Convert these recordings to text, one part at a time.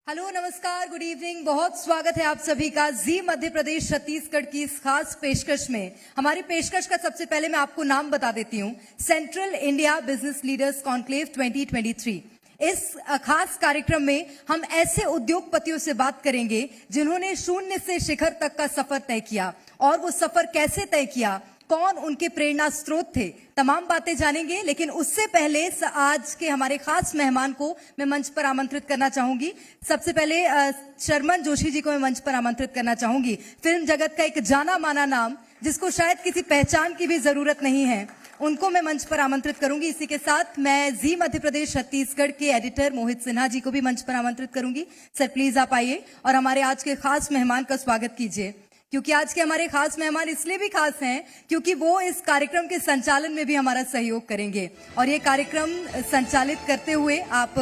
Hello, नमस्कार, good evening. बहुत स्वागत है आप सभी का जी मध्य प्रदेश छत्तीसगढ़ की इस खास पेशकश में। हमारी पेशकश का सबसे पहले मैं आपको नाम बता देती हूँ, central India business leaders conclave 2023। इस खास कार्यक्रम में हम ऐसे उद्योगपतियों से बात करेंगे जिन्होंने शून्य से शिखर तक का सफर तय किया, और वो सफर कैसे तय किया, कौन उनके प्रेरणा स्रोत थे, तमाम बातें जानेंगे। लेकिन उससे पहले आज के हमारे खास मेहमान को मैं मंच पर आमंत्रित करना चाहूंगी। सबसे पहले शर्मन जोशी जी को मैं मंच पर आमंत्रित करना चाहूंगी। फिल्म जगत का एक जाना माना नाम, जिसको शायद किसी पहचान की भी जरूरत नहीं है, उनको मैं मंच पर आमंत्रित करूंगी। इसी के साथ मैं जी मध्य प्रदेश छत्तीसगढ़ के एडिटर मोहित सिन्हा जी को भी मंच पर आमंत्रित करूंगी। सर प्लीज आप आइए और हमारे आज के खास मेहमान का स्वागत कीजिए। क्योंकि आज के हमारे खास मेहमान इसलिए भी खास हैं क्योंकि वो इस कार्यक्रम के संचालन में भी हमारा सहयोग करेंगे, और ये कार्यक्रम संचालित करते हुए आप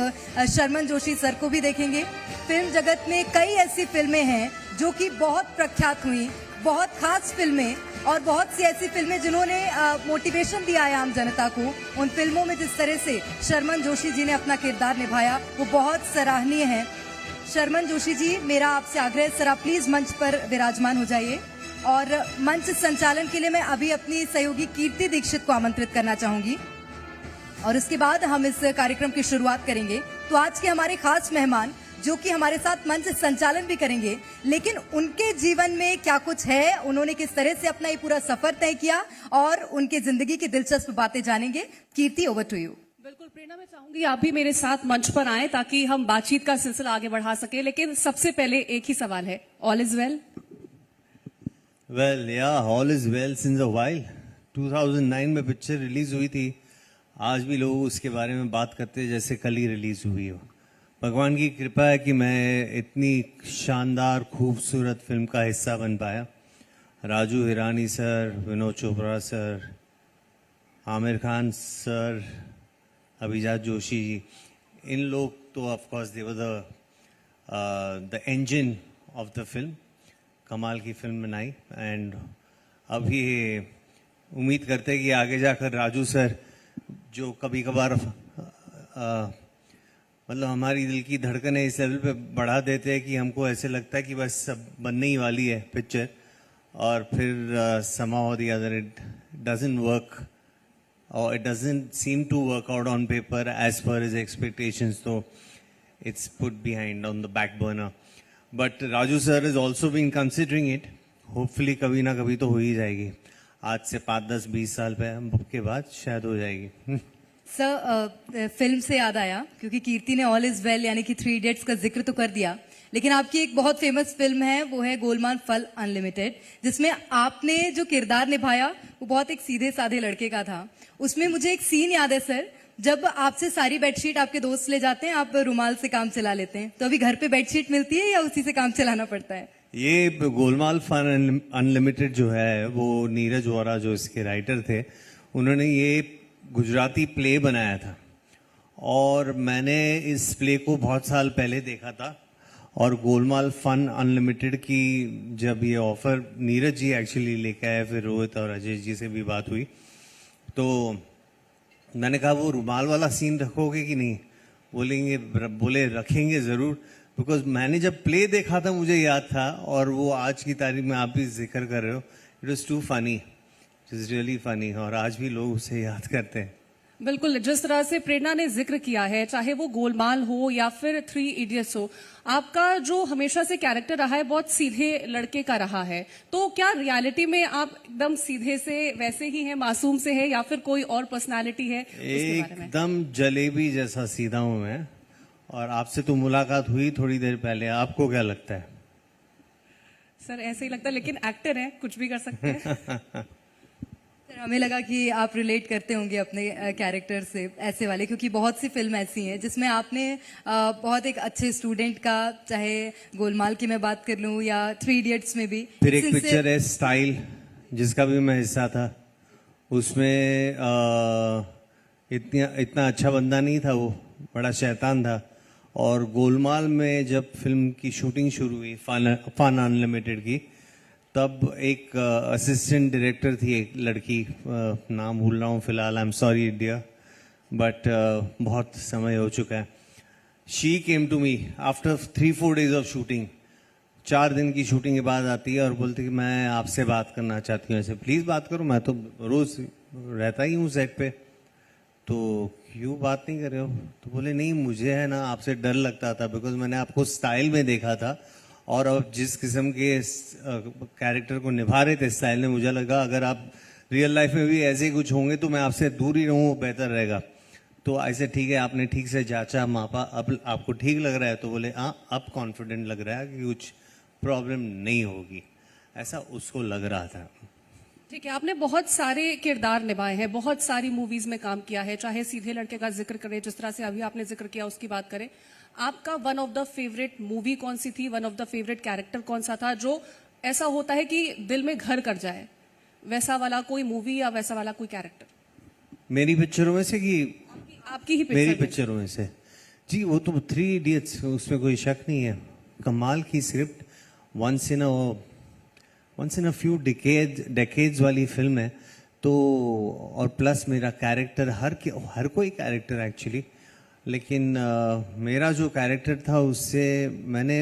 शर्मन जोशी सर को भी देखेंगे। फिल्म जगत में कई ऐसी फिल्में हैं जो कि बहुत प्रख्यात हुई, बहुत खास फिल्में, और बहुत सी ऐसी फिल्में जिन्होंने मोटिवेशन दिया है आम जनता को। उन फिल्मों में जिस तरह से शर्मन जोशी जी ने अपना किरदार निभाया वो बहुत सराहनीय है। शर्मन जोशी जी, मेरा आपसे आग्रह है, सर आप प्लीज मंच पर विराजमान हो जाइए। और मंच संचालन के लिए मैं अभी अपनी सहयोगी कीर्ति दीक्षित को आमंत्रित करना चाहूंगी, और उसके बाद हम इस कार्यक्रम की शुरुआत करेंगे। तो आज के हमारे खास मेहमान जो कि हमारे साथ मंच संचालन भी करेंगे, लेकिन उनके जीवन में क्या कुछ है, उन्होंने किस तरह से अपना ये पूरा सफर तय किया, और उनके जिंदगी की दिलचस्प बातें जानेंगे। कीर्ति, ओवर टू यू। बिल्कुल प्रेरणा, मैं चाहूंगी आप भी मेरे साथ मंच पर आएं ताकि हम बातचीत का सिलसिला आगे बढ़ा सके। लेकिन सबसे पहले एक ही सवाल है, ऑल इज वेल? वेल या all is well since a while. 2009 में पिक्चर रिलीज हुई थी। आज भी लोग उसके बारे में बात करते हैं जैसे कल ही रिलीज हुई हो। भगवान की कृपा है कि मैं इतनी शानदार खूबसूरत फिल्म का हिस्सा बन पाया। Raju Hirani sir, Vinod Chopra sir, Aamir Khan sir, अभिजात जोशी जी, इन लोग तो of course they were the engine of the film. कमाल की फिल्म बनाई, एंड अभी उम्मीद करते हैं कि आगे जाकर राजू सर जो कभी कभार मतलब हमारी दिल की धड़कनें इस लेवल पे बढ़ा देते हैं कि हमको ऐसे लगता है कि बस सब बनने ही वाली है पिक्चर, और फिर somehow or the other it doesn't work, or it doesn't seem to work out on paper as per his expectations, so it's put behind on the back burner. But Raju sir has also been considering it. Hopefully कभी ना कभी तो हो ही जाएगी। आज से 5, 10, 20 साल के बाद शायद हो जाएगी। सर, फिल्म से याद आया, क्योंकि कीर्ति ने ऑल इज वेल यानी कि 3 इडियट्स का जिक्र तो कर दिया, लेकिन आपकी एक बहुत फेमस फिल्म है, वो है गोलमाल फल अनलिमिटेड, जिसमें आपने जो किरदार निभाया वो बहुत एक सीधे साधे लड़के का था। उसमें मुझे एक सीन याद है सर, जब आपसे सारी बेडशीट आपके दोस्त ले जाते हैं, आप रुमाल से काम चला लेते हैं, तो अभी घर पे बेडशीट मिलती है या उसी से काम चलाना पड़ता है? ये गोलमाल फन अनलिमिटेड जो है वो नीरज वोरा जो इसके राइटर थे, उन्होंने ये गुजराती प्ले बनाया था, और मैंने इस प्ले को बहुत साल पहले देखा था। और गोलमाल फन अनलिमिटेड की जब ये ऑफर नीरज जी एक्चुअली लेके आए, फिर रोहित और अजय जी से भी बात हुई, तो मैंने कहा वो रुमाल वाला सीन रखोगे कि नहीं? बोले रखेंगे ज़रूर, बिकॉज मैंने जब प्ले देखा था मुझे याद था, और वो आज की तारीख में आप भी जिक्र कर रहे हो, it was to funny, it is really funny, और आज भी लोग उसे याद करते हैं। बिल्कुल, जिस तरह से प्रेरणा ने जिक्र किया है, चाहे वो गोलमाल हो या फिर 3 इडियट्स हो, आपका जो हमेशा से कैरेक्टर रहा है बहुत सीधे लड़के का रहा है। तो क्या रियलिटी में आप एकदम सीधे से वैसे ही हैं, मासूम से है, या फिर कोई और पर्सनालिटी है? एकदम जलेबी जैसा सीधा हूं मैं। और आपसे तो मुलाकात हुई थोड़ी देर पहले, आपको क्या लगता है? सर ऐसे ही लगता है, लेकिन एक्टर है, कुछ भी कर सकते हैं। हमें लगा कि आप रिलेट करते होंगे अपने कैरेक्टर से, ऐसे वाले, क्योंकि बहुत सी फिल्म ऐसी हैं जिसमें आपने बहुत एक अच्छे स्टूडेंट का, चाहे गोलमाल की मैं बात कर लूं या 3 इडियट्स में भी। फिर एक पिक्चर है स्टाइल, जिसका भी मैं हिस्सा था, उसमें इतना अच्छा बंदा नहीं था, वो बड़ा शैतान था। और गोलमाल में जब फिल्म की शूटिंग शुरू हुई फन अनलिमिटेड की, तब एक असिस्टेंट डायरेक्टर थी, एक लड़की, नाम भूल रहा हूँ फिलहाल, I am sorry dear, but बहुत समय हो चुका है। She came to me after 3-4 days of shooting, 4 दिन की शूटिंग के बाद आती है और बोलती है कि मैं आपसे बात करना चाहती हूँ। ऐसे प्लीज बात करो, मैं तो रोज रहता ही हूँ सेट पे, तो क्यों बात नहीं कर रहे हो? तो बोले नहीं, मुझे है ना आपसे डर लगता था, बिकॉज मैंने आपको स्टाइल में देखा था और अब जिस किस्म के कैरेक्टर को निभा रहे थे स्टाइल में, मुझे लगा अगर आप रियल लाइफ में भी ऐसे ही कुछ होंगे तो मैं आपसे दूर ही रहूँ, बेहतर रहेगा। तो ऐसे ठीक है, आपने ठीक से जांचा मापा, अब आपको ठीक लग रहा है? तो बोले हाँ, अब कॉन्फिडेंट लग रहा है कि कुछ प्रॉब्लम नहीं होगी, ऐसा उसको लग रहा था। ठीक है, आपने बहुत सारे किरदार निभाए हैं, बहुत सारी मूवीज में काम किया है, चाहे सीधे लड़के का जिक्र करें, जिस तरह से अभी आपने जिक्र किया उसकी बात करें। आपका one of the favourite movie कौन सी थी? One of the favourite character कौन सा था जो ऐसा होता है कि दिल में घर कर जाए? वैसा वाला कोई मूवी या वैसा वाला कोई कैरेक्टर? मेरी पिक्चरों में से कि आपकी ही मेरी पिक्चर में? पिक्चरों में से? जी, वो तो 3 इडियट्स, उसमें कोई शक नहीं है। कमाल की script, once in a few decades वाली फिल्म है। तो और प्लस मेरा कैरेक्टर, हर कोई कैरेक्टर एक्चुअली, लेकिन मेरा जो कैरेक्टर था उससे मैंने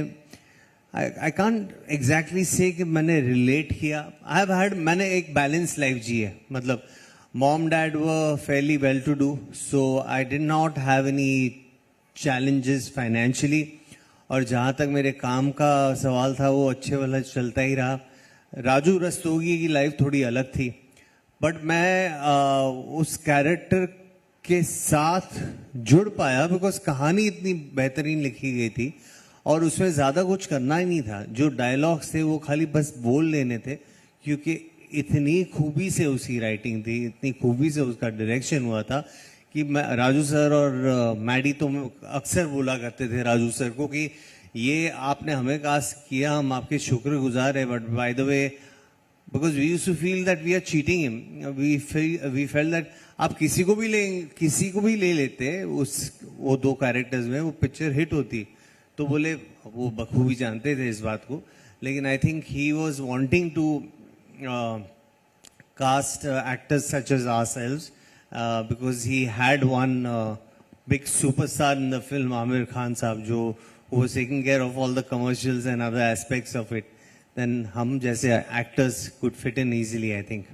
आई कांट एग्जैक्टली से कि मैंने रिलेट किया। मैंने एक बैलेंस लाइफ जी है, मतलब mom dad were fairly well to do, so I did not have any challenges financially, और जहाँ तक मेरे काम का सवाल था वो अच्छे वाला चलता ही रहा। राजू रस्तोगी की लाइफ थोड़ी अलग थी, बट मैं उस कैरेक्टर के साथ जुड़ पाया बिकॉज कहानी इतनी बेहतरीन लिखी गई थी और उसमें ज़्यादा कुछ करना ही नहीं था। जो डायलॉग्स थे वो खाली बस बोल लेने थे, क्योंकि इतनी खूबी से उसकी राइटिंग थी, इतनी खूबी से उसका डायरेक्शन हुआ था कि मैं राजू सर और मैडी तो अक्सर बोला करते थे राजू सर को कि ये आपने हमें कास्ट किया, हम आपके शुक्रगुजार है, but by the way because we used to feel that we are cheating him, we felt that आप किसी को भी ले लेते वो 2 कैरेक्टर्स में, वो पिक्चर हिट होती। तो बोले वो बखूबी जानते थे इस बात को, लेकिन I think he was wanting to cast actors such as ourselves because he had one big superstar in the film, Aamir Khan साहब, जो was taking care of all the commercials and other aspects of it, then हम जैसे actors could fit in easily, I think.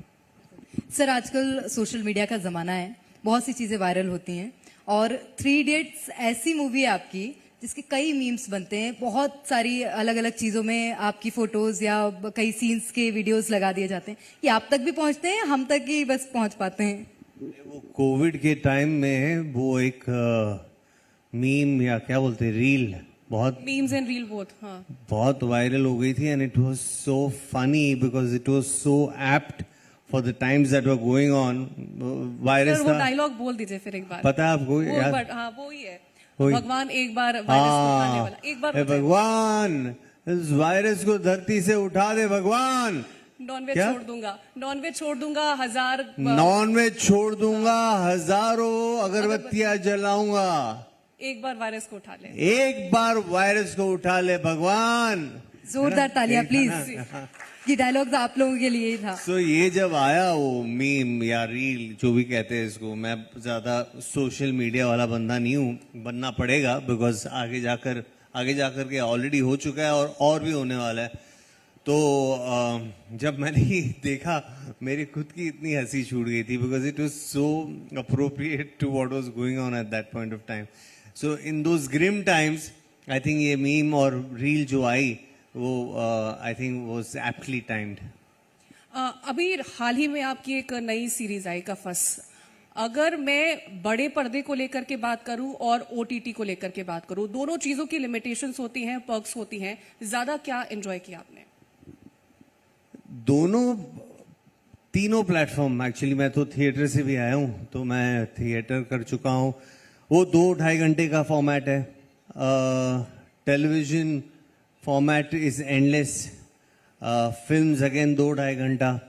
Sir, आजकल social media का जमाना है, बहुत सी चीजें वायरल होती हैं और 3 इडियट्स ऐसी मूवी है आपकी जिसके कई मीम्स बनते हैं, बहुत सारी अलग अलग चीजों में आपकी फोटोज या कई सीन्स के वीडियोस लगा दिए जाते हैं। ये आप तक भी पहुंचते हैं, हम तक ही बस पहुंच पाते हैं? वो कोविड के टाइम में वो एक मीम या क्या बोलते हैं, रील, बहुत मीम्स एंड रील बोथ, हाँ, बहुत वायरल हो गई थी and it was so funny because it was so apt for the times that were going on. Virus वो था, डायलॉग बोल दीजिए फिर एक बार। पता है आपको यार? हाँ, वो ही है, वही। भगवान एक बार वायरस को उठाने वाला, एक बार हे भगवान इस वायरस को धरती से उठा दे भगवान। नॉनवेज क्या? छोड़ दूंगा, नॉनवेज छोड़ दूंगा, 1000 नॉनवेज छोड़ दूंगा, हजारों अगरबत्तियां जलाऊंगा, एक बार वायरस को उठा ले, एक बार वायरस को उठा ले भगवान। जोरदार तालियां प्लीज, ये डायलॉग्स आप लोगों के लिए ही था। सो ये जब आया वो मीम या रील जो भी कहते हैं इसको, मैं ज्यादा सोशल मीडिया वाला बंदा नहीं हूँ, बनना पड़ेगा बिकॉज आगे जाकर के ऑलरेडी हो चुका है और भी होने वाला है। तो जब मैंने ये देखा मेरी खुद की इतनी हंसी छूट गई थी because it was so appropriate to what was going on at that point of time. So in those grim times I think ये मीम और रील जो आई वो I think was aptly timed. अभी हाल ही में आपकी एक नई सीरीज आई कफस, अगर मैं बड़े पर्दे को लेकर के बात करूं और ओटीटी को लेकर के बात करूं, दोनों चीजों की लिमिटेशंस होती हैं, पर्क्स होती हैं, ज्यादा क्या एंजॉय किया आपने? तीनों प्लेटफॉर्म, एक्चुअली मैं तो थिएटर से भी आया हूं, तो मैं थिएटर कर चुका हूं, वो 2-2.5 घंटे का फॉर्मेट है। Television format is endless, films again 2-2.5 घंटा,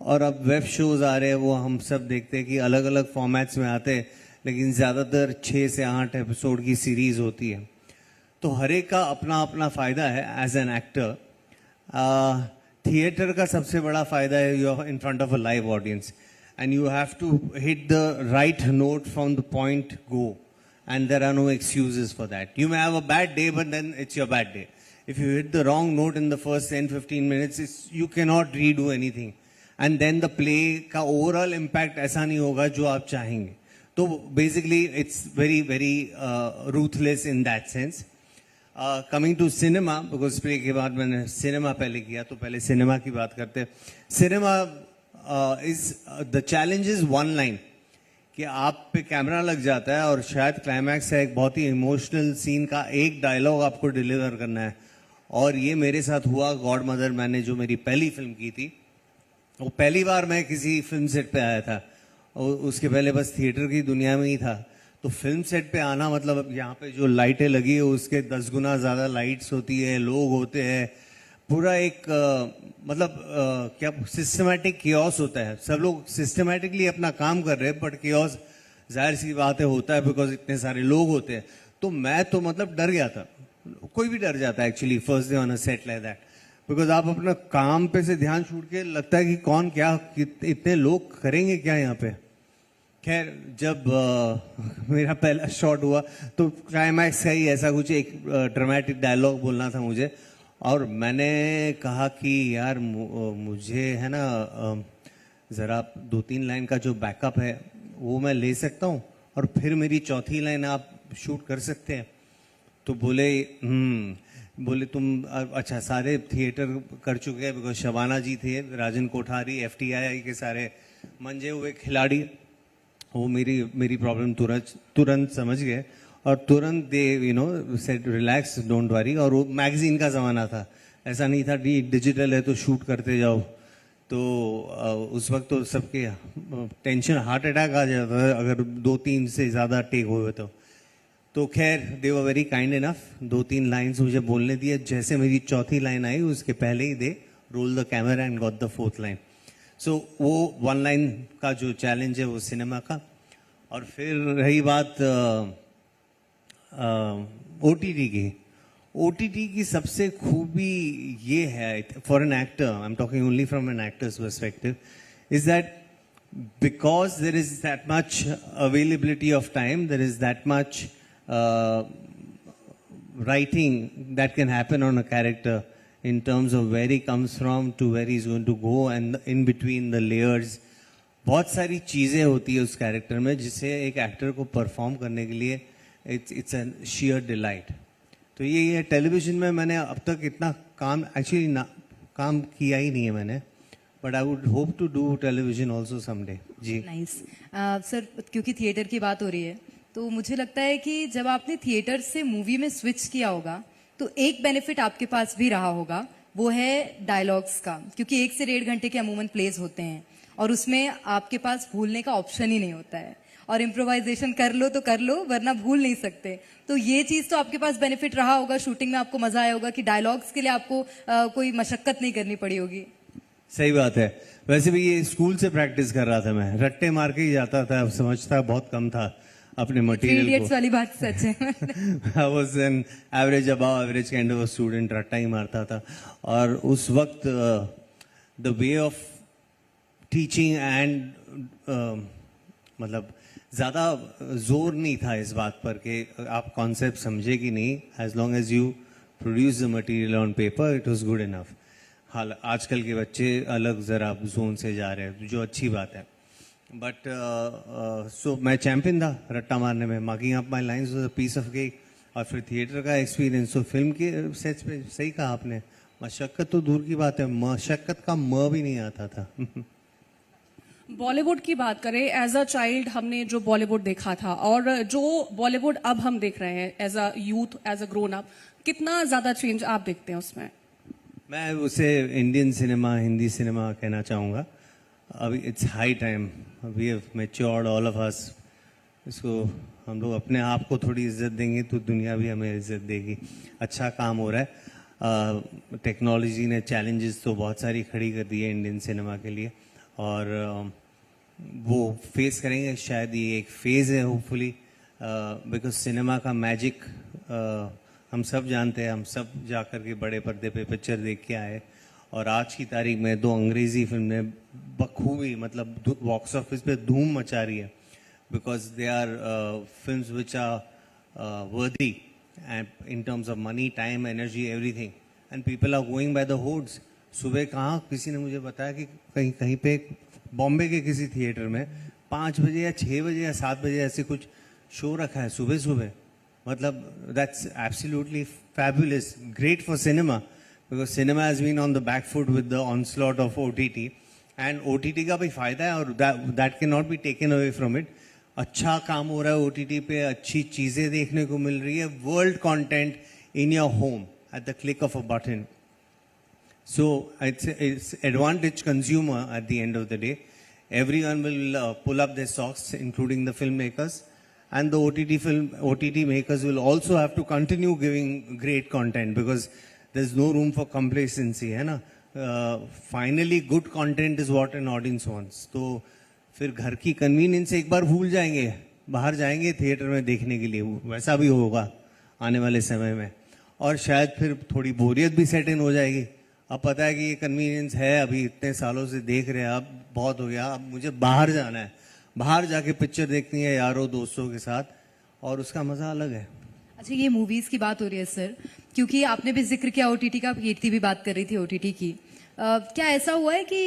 और अब वेब शोज आ रहे हैं, वो हम सब देखते हैं कि अलग अलग फॉर्मेट्स में आते हैं, लेकिन ज्यादातर 6 से 8 एपिसोड की सीरीज होती है। तो हर एक का अपना अपना फायदा है एज एन एक्टर। थिएटर का सबसे बड़ा फायदा है you are in front of a live audience and you have to hit the right note from the point go, and there are no excuses for that. You may have a bad day, but then it's your bad day. If you hit the wrong note in the first 10-15 minutes, you cannot redo anything. And then the play का overall impact ऐसा नहीं होगा जो आप चाहेंगे. तो basically it's very ruthless in that sense. Coming to cinema, because play के बाद मैंने cinema पहले किया, तो पहले cinema की बात करते हैं. Cinema is the challenge is one line. कि आप पे कैमरा लग जाता है और शायद क्लाइमैक्स है एक बहुत ही इमोशनल सीन का एक डायलॉग आपको डिलीवर करना है. और ये मेरे साथ हुआ गॉड मदर, मैंने जो मेरी पहली फिल्म की थी, वो पहली बार मैं किसी फिल्म सेट पे आया था और उसके पहले बस थिएटर की दुनिया में ही था. तो फिल्म सेट पे आना मतलब यहाँ पे जो लाइटें लगी है उसके 10 गुना ज़्यादा लाइट्स होती है, लोग होते हैं, पूरा एक क्या सिस्टमैटिक कियोस होता है. सब लोग सिस्टमैटिकली अपना काम कर रहे हैं, बट कियोस जाहिर सी बात है होता है बिकॉज इतने सारे लोग होते हैं. तो मैं तो मतलब डर गया था. कोई भी डर जाता है actually first day on a set like that, because आप अपना काम पे से ध्यान छूट के लगता है कि कौन क्या इतने लोग करेंगे क्या यहाँ पे. खैर जब मेरा पहला शॉट हुआ तो क्लाइमैक्स का ही ऐसा कुछ एक ड्रामेटिक डायलॉग बोलना था मुझे, और मैंने कहा कि यार मुझे है ना ज़रा 2-3 लाइन का जो बैकअप है वो मैं ले सकता हूँ और फिर मेरी चौथी लाइन आप शूट कर सकते हैं. तो बोले तुम अच्छा सारे थिएटर कर चुके हैं, बिकॉज शबाना जी थे, राजन कोठारी, FTI के सारे मंजे हुए खिलाड़ी, वो मेरी प्रॉब्लम तुरंत समझ गए और तुरंत they said relax don't worry. और वो मैगजीन का ज़माना था, ऐसा नहीं था डिजिटल है तो शूट करते जाओ. तो उस वक्त तो सबके टेंशन, हार्ट अटैक आ जाता था अगर 2-3 से ज़्यादा टेक हुए तो खैर they were very kind enough. 2-3 lines मुझे बोलने दिए. जैसे मेरी चौथी लाइन आई उसके पहले ही they roll the camera and got the 4th line. So वो 1 लाइन का जो चैलेंज है वो सिनेमा का. और फिर रही बात OTT की सबसे खूबी ये है for an actor, I am talking only from an actor's perspective, is that because there is that much availability of time, there is that much writing that can happen on a character in terms of where he comes from to where he's going to go and in between the layers. बहुत सारी चीज़ें होती है उस character में जिसे एक actor को परफॉर्म करने के लिए इट्स एन sheer डिलाइट. तो ये टेलीविजन में मैंने अब तक इतना काम एक्चुअली काम किया ही नहीं है मैंने, but I would hope to do television also someday. जी नाइस. सर क्योंकि थिएटर की बात हो रही है तो मुझे लगता है कि जब आपने थिएटर से मूवी में स्विच किया होगा तो एक बेनिफिट आपके पास भी रहा होगा, वो है डायलॉग्स का, क्योंकि 1 से 1.5 घंटे के अमूमन प्लेज होते हैं और उसमें आपके पास भूलने का ऑप्शन ही नहीं होता है, और इम्प्रोवाइजेशन कर लो तो कर लो वरना भूल नहीं सकते. तो ये चीज तो आपके पास बेनिफिट रहा होगा, शूटिंग में आपको मजा आया होगा कि डायलॉग्स के लिए आपको कोई मशक्कत नहीं करनी पड़ी होगी. सही बात है. वैसे भी ये स्कूल से प्रैक्टिस कर रहा था, मैं रट्टे मार के ही जाता था, समझता बहुत कम था अपने मटेरियल को. इडियट्स वाली बात सच है. I was an average above average kind of a student, रट्टा ही मारता था. और उस वक्त the way of teaching and मतलब ज़्यादा जोर नहीं था इस बात पर कि आप कॉन्सेप्ट समझे कि नहीं. as long as you produce the material on paper it was good enough. हाल आजकल के बच्चे अलग ज़रा जोन से जा रहे हैं, जो अच्छी बात है. बट सो मैं चैंपियन था रट्टा मारने में. Marking up my lines was a piece of cake. और फिर थिएटर का एक्सपीरियंस, तो फिल्म के सेट्स पे सही कहा आपने, मशक्क़त तो दूर की बात है, मशक्क़त का म भी नहीं आता था. बॉलीवुड की बात करें, एज अ चाइल्ड हमने जो बॉलीवुड देखा था और जो बॉलीवुड अब हम देख रहे हैं as a youth, as a grown up, कितना ज्यादा चेंज आप देखते हैं उसमें? मैं उसे इंडियन सिनेमा, हिंदी सिनेमा कहना चाहूँगा. अभी it's high time, we have matured all of us. इसको हम लोग अपने आप को थोड़ी इज्जत देंगे तो दुनिया भी हमें इज्जत देगी. अच्छा काम हो रहा है. टेक्नोलॉजी ने चैलेंजेस तो बहुत सारी खड़ी कर दी है इंडियन सिनेमा के लिए, और वो फेस करेंगे. शायद ये एक फेज़ है होपफुली, बिकॉज सिनेमा का मैजिक हम सब जानते हैं. हम सब जाकर के बड़े पर्दे पे पिक्चर देख के आए, और आज की तारीख में 2 अंग्रेज़ी फिल्में बखूबी मतलब बॉक्स ऑफिस पे धूम मचा रही है, because they are films which are worthy in terms of money, time, energy, everything. And people are going by the hordes. सुबह कहाँ किसी ने मुझे बताया कि कहीं पे बॉम्बे के किसी थिएटर में 5 बजे या 6 बजे या 7 बजे ऐसे कुछ शो रखा है सुबह सुबह. मतलब that's absolutely fabulous, great for cinema, because cinema has been on the back foot with the onslaught of OTT. And OTT का भी फायदा है और that cannot be taken away from it. अच्छा काम हो रहा है OTT पे, अच्छी चीजें देखने को मिल रही है, world content in your home at the click of a button. So it's advantage consumer at the end of the day. Everyone will pull up their socks, including the filmmakers, and the OTT makers will also have to continue giving great content because there's no room for complacency, है ना? Finally, good content is what an audience wants. तो फिर घर की convenience एक बार भूल जाएंगे, बाहर जाएंगे थिएटर में देखने के लिए, वैसा भी होगा आने वाले समय में. और शायद फिर थोड़ी बोरियत भी सेट इन हो जाएगी. अब पता है कि ये कन्वीनियंस है, अभी इतने सालों से देख रहे हैं, अब बहुत हो गया, अब मुझे बाहर जाना है, बाहर जाके पिक्चर देखनी है यारों दोस्तों के साथ, और उसका मजा अलग है. अच्छा, ये मूवीज की बात हो रही है सर, क्योंकि आपने भी जिक्र किया ओटीटी का, कीर्ति भी बात कर रही थी ओटीटी की. क्या ऐसा हुआ है कि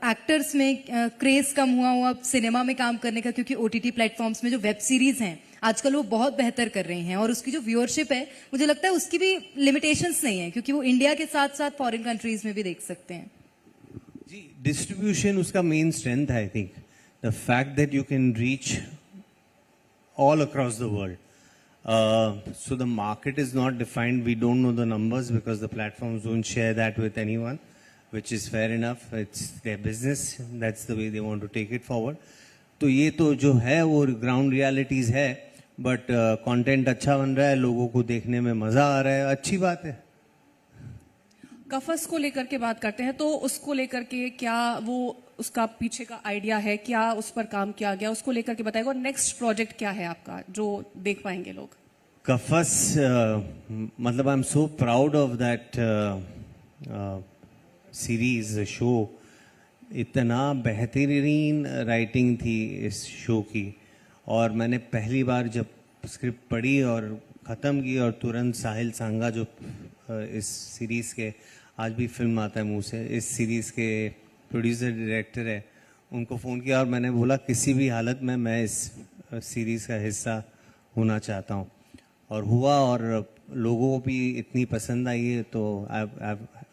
एक्टर्स में क्रेज कम हुआ सिनेमा में काम करने का, क्योंकि ओटीटी प्लेटफॉर्म्स में जो वेब सीरीज हैं आजकल वो बहुत बेहतर कर रही हैं और उसकी जो व्यूअरशिप है मुझे लगता है उसकी भी लिमिटेशंस नहीं है, क्योंकि वो इंडिया के साथ साथ फॉरेन कंट्रीज में भी देख सकते हैं. जी, डिस्ट्रीब्यूशन उसका मेन स्ट्रेंथ है. I think the fact that you can reach all across the world. So the market is not defined. We don't know the numbers because the platforms don't share that with anyone, which is fair enough. It's their business. That's the way they want to take it forward. तो ये तो जो है वो ground realities है, but content अच्छा बन रहा है, लोगों को देखने में मजा आ रहा है, अच्छी बात है. कफस को लेकर के बात करते हैं, तो उसको लेकर के क्या वो उसका पीछे का आइडिया है, क्या उस पर काम किया गया, उसको लेकर के बताएगा. और नेक्स्ट प्रोजेक्ट क्या है आपका जो देख पाएंगे लोग? कफस मतलब I am so proud of that series show. इतना बेहतरीन राइटिंग थी इस शो की, और मैंने पहली बार जब स्क्रिप्ट पढ़ी और ख़त्म की और तुरंत साहिल सांगा जो इस सीरीज़ के, आज भी फिल्म आता है मुंह से, इस सीरीज़ के प्रोड्यूसर डायरेक्टर है, उनको फ़ोन किया और मैंने बोला किसी भी हालत में मैं इस सीरीज़ का हिस्सा होना चाहता हूँ. और हुआ, और लोगों को भी इतनी पसंद आई है, तो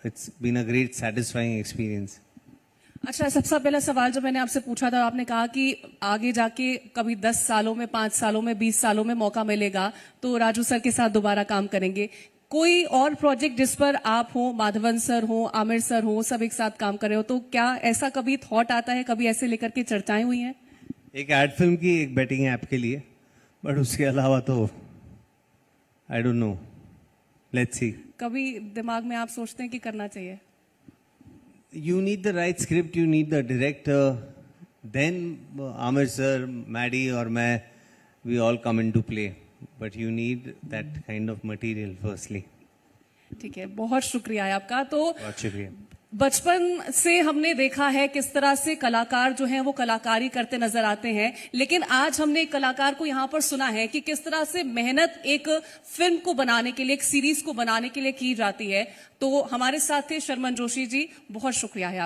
it's been a great satisfying experience. अच्छा, सबसे पहला सवाल जब मैंने आपसे पूछा था, आपने कहा कि आगे जाके कभी 10 सालों में, 5 सालों में, 20 सालों में मौका मिलेगा तो राजू सर के साथ दोबारा काम करेंगे. कोई और प्रोजेक्ट जिस पर आप हो, माधवन सर हो, आमिर सर हो, सब एक साथ काम कर रहे हो, तो क्या ऐसा कभी थॉट आता है, कभी ऐसे लेकर के चर्चाएं हुई हैं? एक एड फिल्म की, एक बेटिंग ऐप के लिए, बट उसके अलावा तो I don't know, let's see. कभी दिमाग में आप सोचते हैं कि करना चाहिए? You need the right script, you need the director, then Amir sir, Maddie और मैं, we all come into play. But you need that kind of material firstly. ठीक है, बहुत शुक्रिया है आपका. तो बहुत शुक्रिया. बचपन से हमने देखा है किस तरह से कलाकार जो हैं वो कलाकारी करते नजर आते हैं, लेकिन आज हमने एक कलाकार को यहाँ पर सुना है कि किस तरह से मेहनत एक फिल्म को बनाने के लिए, एक सीरीज को बनाने के लिए की जाती है. तो हमारे साथ थे शर्मन जोशी जी, बहुत शुक्रिया है.